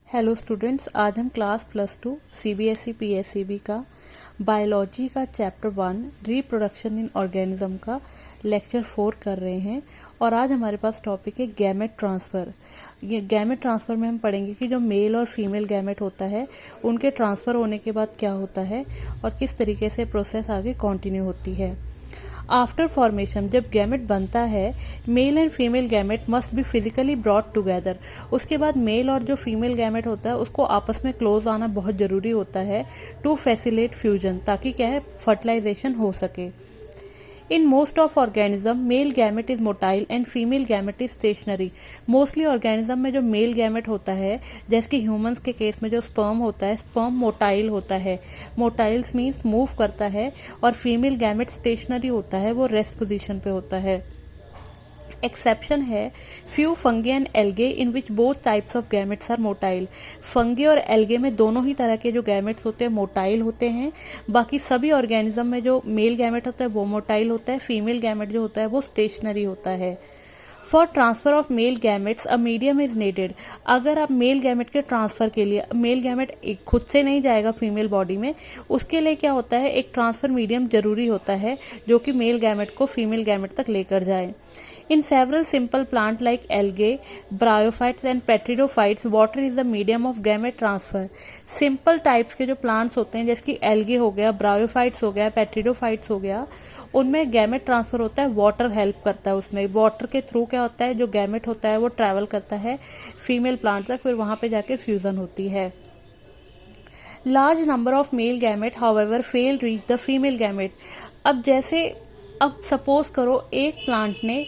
Hello students, आज हम class +2 CBSE पीएसईबी का बायोलॉजी का चैप्टर 1 रिप्रोडक्शन इन ऑर्गेनिज्म का लेक्चर 4 कर रहे हैं। और आज हमारे पास टॉपिक है गैमेट ट्रांसफ़र। ये गैमेट ट्रांसफ़र में हम पढ़ेंगे कि जो मेल और फीमेल गैमेट होता है उनके ट्रांसफ़र होने के बाद क्या होता है और किस तरीके से प्रोसेस आगे कंटिन्यू होती है। आफ्टर फॉर्मेशन, जब गैमेट बनता है, male and female gamete must be physically brought together. उसके बाद मेल और जो फीमेल गैमेट होता है उसको आपस में क्लोज आना बहुत जरूरी होता है टू फैसिलिटेट फ्यूजन, ताकि क्या है फर्टिलाइजेशन हो सके। In most of organism mail gamete is motile and female gamete is stationary. Mostly organism में जो मेल गैमेट होता है, जैसे कि ह्यूमंस के केस में जो स्पर्म होता है, स्पर्म मोटाइल होता है। मोटाइल्स मीन्स मूव करता है, और फीमेल गैमेट स्टेशनरी होता है, वो रेस्ट पोजीशन पे होता है। एक्सेप्शन है few fungi and algae in which both types of gametes are motile. Fungi और एल्गे में दोनों ही तरह के जो गैमेट्स होते हैं मोटाइल होते हैं। बाकी सभी ऑर्गेनिज्म में जो मेल गैमेट होता है वो मोटाइल होता है, फीमेल गैमेट जो होता है वो स्टेशनरी होता है। For transfer of male gametes a medium is needed. अगर आप मेल गैमेट के ट्रांसफर के लिए, मेल गैमेट खुद से नहीं जाएगा फीमेल बॉडी में, उसके लिए क्या होता है एक ट्रांसफर मीडियम जरूरी होता है जो कि मेल गैमेट को फीमेल गैमेट तक लेकर जाए। In several simple plants like algae, bryophytes and petridophytes, water is the medium of gamete transfer. Simple types के जो plants होते हैं, जैसे कि algae हो गया, bryophytes हो गया, petridophytes हो गया, उनमें गैमेट ट्रांसफर होता है, वाटर हेल्प करता है उसमें। वाटर के थ्रू क्या होता है, जो गैमेट होता है वो ट्रैवल करता है फीमेल प्लांट तक, फिर वहां पे जाके फ्यूजन होती है। Large number of male gamete however fail reach the female gamete. अब सपोज करो एक प्लांट ने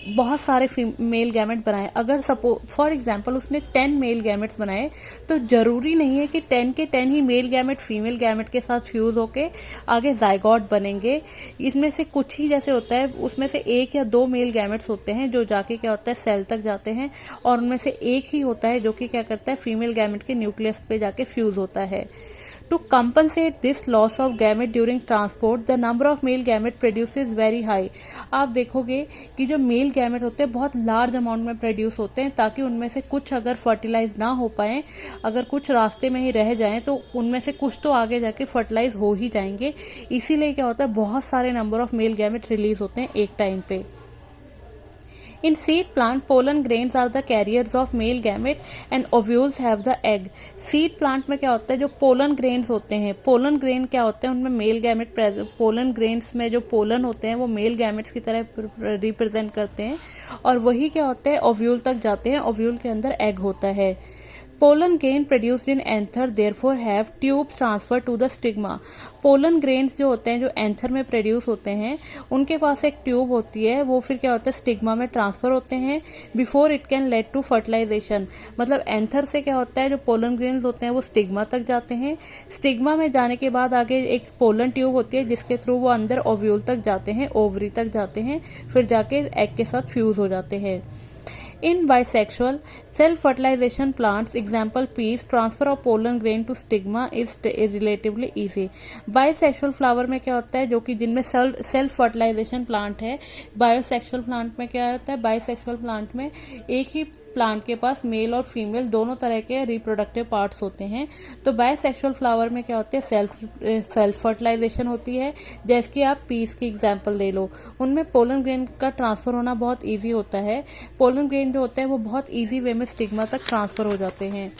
बहुत सारे मेल गैमेट बनाए। अगर फॉर एग्जांपल उसने 10 मेल गैमेट्स बनाए, तो जरूरी नहीं है कि 10 के 10 ही मेल गैमेट फीमेल गैमेट के साथ फ्यूज होके आगे जाइगोट बनेंगे। इसमें से कुछ ही जैसे होता है, उसमें से 1 या 2 मेल गैमेट्स होते हैं जो जाके क्या होता है सेल तक जाते हैं, और उनमें से एक ही होता है जो कि क्या करता है फीमेल गैमेट के न्यूक्लियस पे जाके फ्यूज होता है। To compensate this loss of gamete during transport, the number of male gamete produced is very high. आप देखोगे कि जो मेल गैमेट होते हैं बहुत लार्ज अमाउंट में प्रोड्यूस होते हैं, ताकि उनमें से कुछ अगर फर्टिलाइज ना हो पाए, अगर कुछ रास्ते में ही रह जाएं, तो उनमें से कुछ तो आगे जाके फर्टिलाइज हो ही जाएंगे। इसीलिए क्या होता है बहुत सारे number of male gamete release होते हैं एक टाइम पे। In seed plant, pollen grains are the carriers of male gamete and ovules have the egg. Seed plant में क्या होता है, जो पोलन ग्रेन्स होते हैं, पोलन ग्रेन क्या होते हैं, उनमें मेल गैमेट, पोलन ग्रेन्स में जो पोलन होते हैं वो मेल गैमेट्स की तरह रिप्रेजेंट करते हैं, और वही क्या होते हैं ओव्यूल तक जाते हैं, ओव्यूल के अंदर एग होता है। Pollen grain produced in anther therefore have tubes transferred to the stigma. Pollen grains जो होते हैं, जो एंथर में प्रोड्यूस होते हैं, उनके पास एक ट्यूब होती है, वो फिर क्या होता है स्टिग्मा में ट्रांसफर होते हैं before it can lead to fertilisation. मतलब एंथर से क्या होता है, जो पोलन ग्रेन्स होते हैं वो स्टिग्मा तक जाते हैं, स्टिग्मा में जाने के बाद आगे एक पोलन ट्यूब होती है जिसके थ्रू वो अंदर ओव्यूल तक जाते हैं, ओवरी तक जाते हैं, फिर जाके एग के साथ फ्यूज हो जाते हैं। In bisexual self-fertilization plants, example peas, transfer of pollen grain to stigma is relatively easy. Bisexual flower में क्या होता है, जो कि जिनमें सेल्फ फर्टिलाइजेशन प्लांट है। बायोसेक्सुअल प्लांट में क्या होता है, बायोसेक्सुअल प्लांट में एक ही प्लांट के पास मेल और फीमेल दोनों तरह के रिप्रोडक्टिव पार्ट्स होते हैं। तो बायोसेक्सुअल फ्लावर में क्या होती है सेल्फ फर्टिलाइजेशन होती है। जैसे कि आप पीस की एग्जांपल ले लो, उनमें पोलन ग्रेन का ट्रांसफर होना बहुत इजी होता है। पोलन ग्रेन जो होते हैं वो बहुत इजी वे में स्टिग्मा तक ट्रांसफर हो जाते हैं।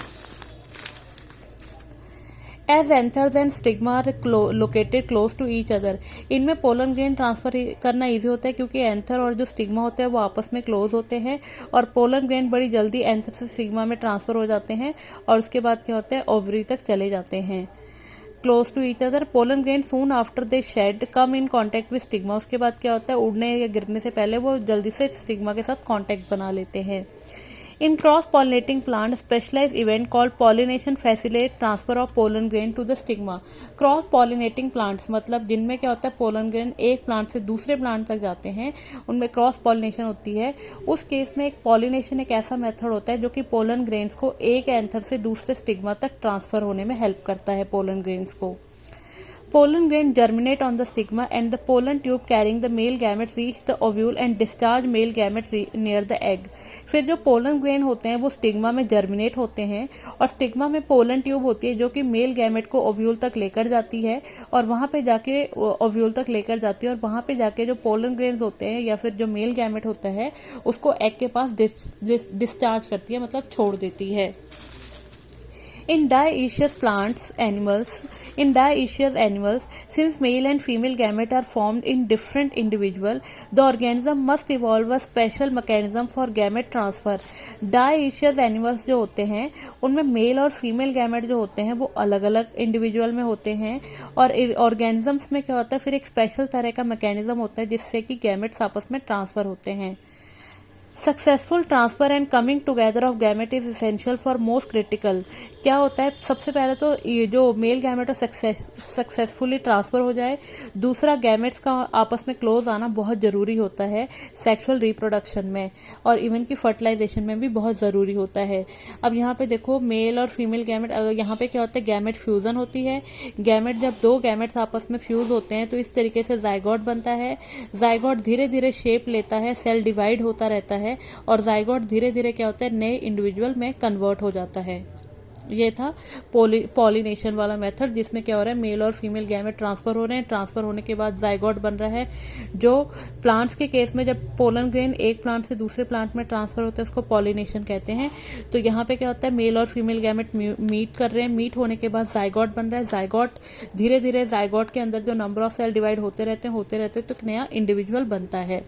As anthers and stigma are located close to each other. इनमें पोलन ग्रेन ट्रांसफर करना इजी होता है क्योंकि एंथर और जो स्टिग्मा होते हैं वो आपस में क्लोज होते हैं, और पोलन ग्रेन बड़ी जल्दी एंथर से स्टिग्मा में ट्रांसफर हो जाते हैं, और उसके बाद क्या होता है ओवरी तक चले जाते हैं close to each other. Pollen grain soon after they shed come in contact with stigma. उसके बाद क्या होता है उड़ने या गिरने से पहले वो जल्दी से स्टिग्मा के साथ कॉन्टेक्ट बना लेते हैं। In cross-pollinating plant, specialized event called pollination facilitates transfer of pollen grain to the stigma. Cross-pollinating plants मतलब जिनमें क्या होता है pollen grain एक प्लांट से दूसरे प्लांट तक जाते हैं, उनमें क्रॉस पॉलिनेशन होती है। उस केस में एक पॉलिनेशन एक ऐसा मेथड होता है जो कि पोलन ग्रेन्स को एक एंथर से दूसरे स्टिग्मा तक ट्रांसफर होने में हेल्प करता है पोलन ग्रेन्स को। Pollen grain germinate on the stigma and the pollen tube carrying the male gamete reach the ovule and discharge male gamete near the egg. फिर जो पोलन ग्रेन होते हैं वो स्टिग्मा में जर्मिनेट होते हैं और स्टिग्मा में पोलन ट्यूब होती है जो कि मेल गैमेट को ओव्यूल तक लेकर जाती है और वहां पे जाके ओव्यूल तक लेकर जाती है और वहां पे जाके जो पोलन ग्रेन होते हैं या फिर जो मेल गैमेट होता है उसको एग के पास डिस्चार्ज करती है, मतलब छोड़ देती है। In dioecious animals, since male and female gamete are formed in different individual, the organism must evolve a special mechanism for gamete transfer. Dioecious animals जो होते हैं उनमें मेल और फीमेल गैमेट जो होते हैं वो अलग अलग इंडिविजुअल में होते हैं और ऑर्गेनिजम्स में क्या होता है फिर एक स्पेशल तरह का मैकेनिज्म होता है जिससे कि गैमेट्स आपस में ट्रांसफर होते हैं। Successful transfer and coming together of gamete is essential for most critical. क्या होता है, सबसे पहले तो ये जो मेल गैमेट सक्सेसफुली ट्रांसफर हो जाए, दूसरा गैमेट्स का आपस में क्लोज आना बहुत जरूरी होता है सेक्सुअल रिप्रोडक्शन में और इवन की फर्टिलाइजेशन में भी बहुत जरूरी होता है। अब यहाँ पे देखो मेल और फीमेल गैमेट, अगर यहाँ पे क्या होता है गैमेट फ्यूजन होती है। गैमेट जब दो गैमेट्स आपस में फ्यूज होते हैं तो इस तरीके से जाइगोट बनता है। जाइगोट धीरे धीरे शेप लेता है, सेल डिवाइड होता रहता है और जाइगोट धीरे धीरे क्या होता है नए इंडिविजुअल में कन्वर्ट हो जाता है। ये था पॉलिनेशन वाला मेथड जिसमें क्या हो रहा है मेल और फीमेल गैमेट ट्रांसफर हो रहे हैं। ट्रांसफर होने के बाद जाइगोट बन रहा है। जो प्लांट्स के केस में जब पोलन ग्रेन एक प्लांट से दूसरे प्लांट में ट्रांसफर होता है उसको पॉलिनेशन कहते हैं। तो यहाँ पे क्या होता है मेल और फीमेल गैमेट मीट कर रहे हैं, मीट होने के बाद जाइगोट बन रहा है। जाइगोट धीरे धीरे जाइगोट के अंदर जो नंबर ऑफ सेल डिवाइड होते रहते हैं तो एक नया इंडिविजुअल बनता है।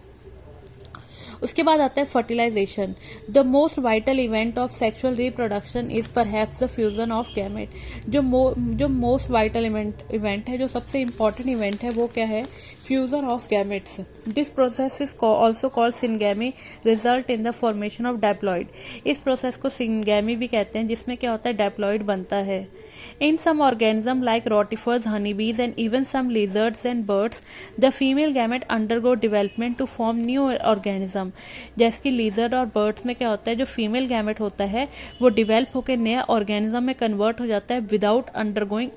उसके बाद आता है fertilisation. The most vital event of sexual reproduction is perhaps the fusion of gamete. जो मोस्ट वाइटल इवेंट है, जो सबसे इंपॉर्टेंट इवेंट है वो क्या है, fusion of gametes. This process is also called syngamy, result in the formation of diploid. इस process को सिनगैमी भी कहते हैं जिसमें क्या होता है डायप्लॉइड बनता है। In some organisms like rotifers, honeybees and even some lizards and birds, the female gamete undergo development to form new organism. जैसे कि lizard और birds में क्या होता है जो female gamete होता है वो develop होकर नया organism में convert हो जाता है without undergoing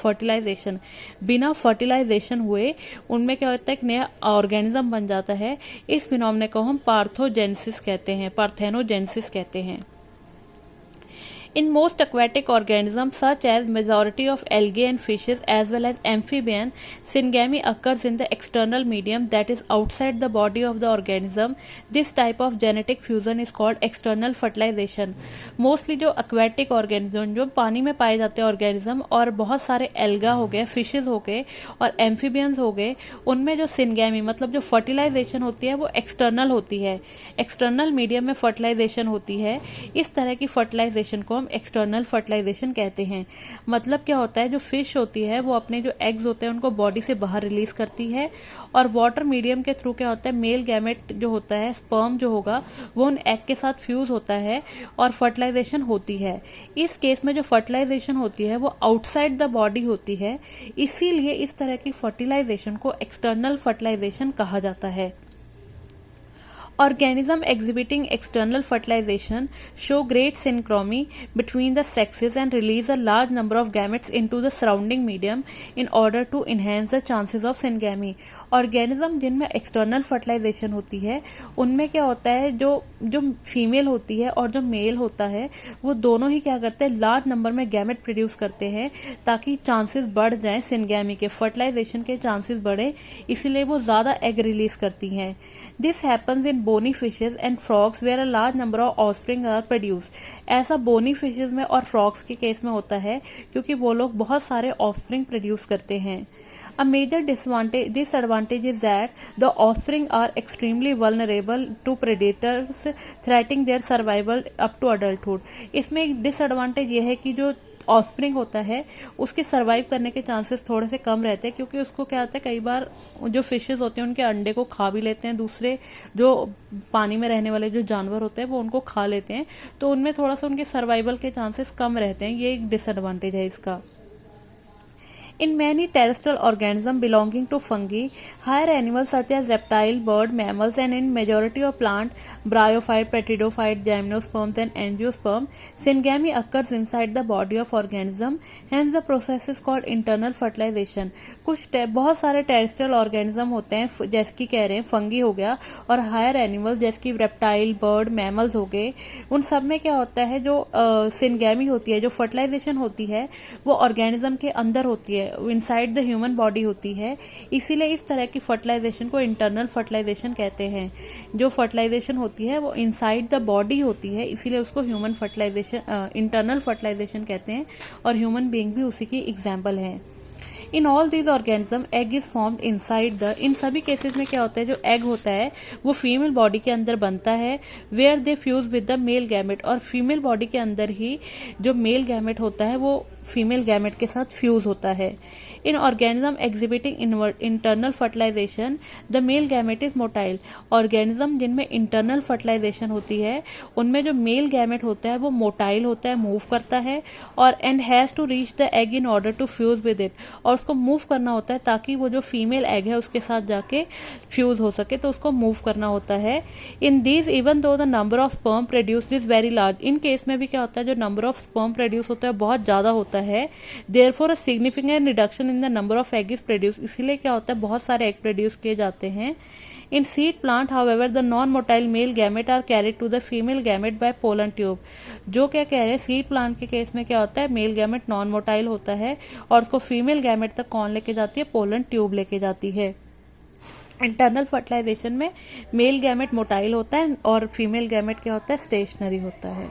fertilization. बिना fertilization हुए उनमें क्या होता है एक नया organism बन जाता है। इस phenomenon को हम पार्थोजेनेसिस कहते हैं, पार्थेनोजेनेसिस कहते हैं। In most aquatic organisms, such as majority of algae and fishes as well as amphibian, syngamy occurs in the external medium that is outside the body of the organism. This type of genetic fusion is called external fertilization. Mostly जो aquatic organism जो पानी में पाए जाते हैं organism और बहुत सारे alga हो गए, fishes हो गए और amphibians हो गए, उनमें जो syngamy मतलब जो fertilization होती है वो external होती है। एक्सटर्नल मीडियम में फर्टिलाइजेशन होती है। इस तरह की फर्टिलाइजेशन को हम एक्सटर्नल फर्टिलाइजेशन कहते हैं। मतलब क्या होता है जो फिश होती है वो अपने जो एग्स होते हैं उनको बॉडी से बाहर रिलीज करती है और वाटर मीडियम के थ्रू क्या होता है मेल गैमेट जो होता है स्पर्म जो होगा वो उन एग के साथ फ्यूज होता है और फर्टिलाइजेशन होती है। इस केस में जो फर्टिलाइजेशन होती है वो आउटसाइड द बॉडी होती है, इसीलिए इस तरह की फर्टिलाइजेशन को एक्सटर्नल फर्टिलाइजेशन कहा जाता है। Organism exhibiting external fertilization show great synchromy between the sexes and release a large number of gametes into the surrounding medium in order to enhance the chances of syngamy. Organism जिनमें external fertilisation होती है उनमें क्या होता है जो female होती है और जो मेल होता है वो दोनों ही क्या करते हैं लार्ज नंबर में गैमेट प्रोड्यूस करते हैं ताकि चांसेस बढ़ जाएं सिनगैमी के, फर्टिलाइजेशन के चांसेस बढ़े, इसीलिए वो ज्यादा एग रिलीज करती हैं। This happens in bony fishes and frogs where a large number of offspring are produced. ऐसा बोनी फिशेज में और फ्रॉग्स के केस में होता है क्योंकि वो लोग बहुत सारे ऑफस्प्रिंग प्रोड्यूस करते हैं। A major disadvantage is that the offspring are extremely vulnerable to predators, threatening their survival up to adulthood. इसमें एक डिसएडवांटेज ये है कि जो ऑफस्प्रिंग होता है उसके सरवाइव करने के चांसेस थोड़े से कम रहते हैं क्योंकि उसको क्या होता है कई बार जो फिशेज होते हैं उनके अंडे को खा भी लेते हैं, दूसरे जो पानी में रहने वाले जो जानवर होते हैं वो उनको खा लेते हैं, तो उनमें थोड़ा सा उनके सर्वाइवल के चांसेस कम रहते हैं। ये एक डिसएडवांटेज है इसका। In many terrestrial organisms belonging to fungi, higher animals such as reptile, bird, mammals, and in majority of plant, bryophyte, pteridophyte, gymnosperms, and angiosperm, syngamy occurs inside the body of organism. Hence, the process is called internal fertilization. बहुत सारे terrestrial organism होते हैं, जैसे कि कह रहे हैं fungi हो गया, और हायर एनिमल जैसे कि रेप्टाइल, बर्ड, मैमल्स हो गए. उन सब में क्या होता है, जो सिनगैमी होती है, जो फर्टिलाइजेशन होती है, वो ऑर्गेनिज्म के अंदर होती है, इनसाइड द ह्यूमन बॉडी होती है. इसीलिए इस तरह की फर्टिलाइजेशन को इंटरनल फर्टिलाइजेशन कहते हैं. जो फर्टिलाइजेशन होती है वो इनसाइड द बॉडी होती है, इसीलिए उसको ह्यूमन फर्टिलाइजेशन, इंटरनल फर्टिलाइजेशन कहते हैं. और ह्यूमन बीइंग भी उसी की एग्जाम्पल है. In all these organism egg is formed inside the, इन सभी केसेस में क्या होता है, जो एग होता है वो फीमेल बॉडी के अंदर बनता है, where they fuse with the male gamete, और फीमेल बॉडी के अंदर ही जो मेल गैमेट होता है वो फीमेल गैमेट के साथ फ्यूज होता है. In organism exhibiting internal fertilisation the male gamete is motile. Organism जिनमें इंटरनल फर्टिलाइजेशन होती है उनमें जो मेल गैमेट होता है वो मोटाइल होता है, मूव करता है, और and has to reach the egg in order to fuse with it, और उसको मूव करना होता है ताकि वो जो फीमेल एग है उसके साथ जाके फ्यूज हो सके, तो उसको मूव करना होता है. In these even though the number of sperm produce is very large, in case में भी क्या होता है, जो नंबर ऑफ स्पर्म प्रोड्यूस होता है बहुत ज्यादा होता है. Therefore a significant reduction in the number of egg is produce, इसीलिए क्या होता है बहुत सारे एग प्रोड्यूस किए जाते हैं. In seed plant however the non motile male gamete are carried to the female gamete by pollen tube. जो क्या कह रहे हैं, सीड प्लांट के केस में क्या होता है, मेल गैमेट नॉन मोटाइल होता है और उसको फीमेल गैमेट तक कौन लेके जाती है, पोलन ट्यूब लेके जाती है. इंटरनल फर्टिलाइजेशन में मेल गैमेट मोटाइल होता है और फीमेल गैमेट क्या होता है, स्टेशनरी होता है.